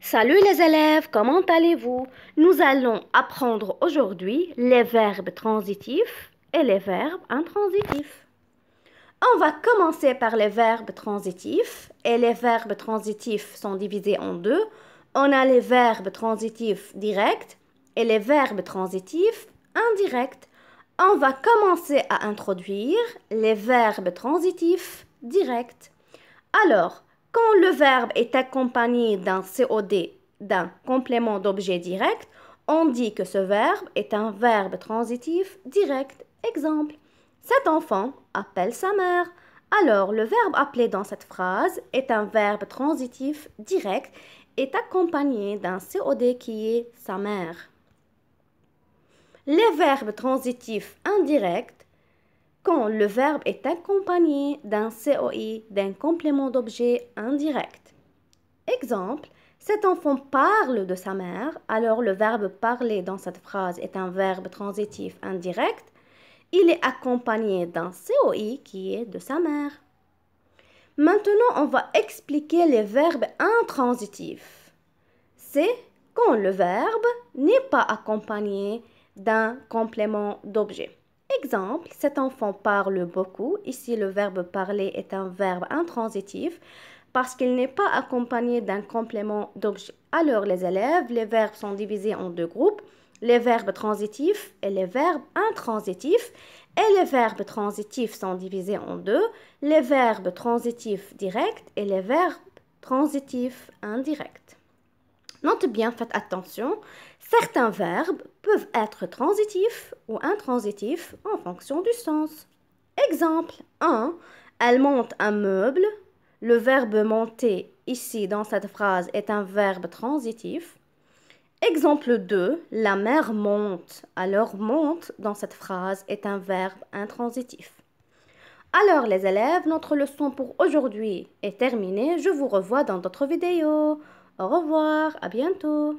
Salut les élèves, comment allez-vous? Nous allons apprendre aujourd'hui les verbes transitifs et les verbes intransitifs. On va commencer par les verbes transitifs et les verbes transitifs sont divisés en deux. On a les verbes transitifs directs et les verbes transitifs indirects. On va commencer à introduire les verbes transitifs directs. Alors, quand le verbe est accompagné d'un COD, d'un complément d'objet direct, on dit que ce verbe est un verbe transitif direct. Exemple, cet enfant appelle sa mère. Alors, le verbe appelé dans cette phrase est un verbe transitif direct et est accompagné d'un COD qui est sa mère. Les verbes transitifs indirects quand le verbe est accompagné d'un COI, d'un complément d'objet indirect. Exemple, cet enfant parle de sa mère, alors le verbe parler dans cette phrase est un verbe transitif indirect. Il est accompagné d'un COI qui est de sa mère. Maintenant, on va expliquer les verbes intransitifs. C'est quand le verbe n'est pas accompagné d'un complément d'objet. Exemple, cet enfant parle beaucoup. Ici, le verbe parler est un verbe intransitif parce qu'il n'est pas accompagné d'un complément d'objet. Alors, les élèves, les verbes sont divisés en deux groupes, les verbes transitifs et les verbes intransitifs. Et les verbes transitifs sont divisés en deux, les verbes transitifs directs et les verbes transitifs indirects. Note bien, faites attention, certains verbes peuvent être transitifs ou intransitifs en fonction du sens. Exemple 1, elle monte un meuble. Le verbe monter ici dans cette phrase est un verbe transitif. Exemple 2, la mère monte. Alors monte dans cette phrase est un verbe intransitif. Alors les élèves, notre leçon pour aujourd'hui est terminée. Je vous revois dans d'autres vidéos. Au revoir, à bientôt.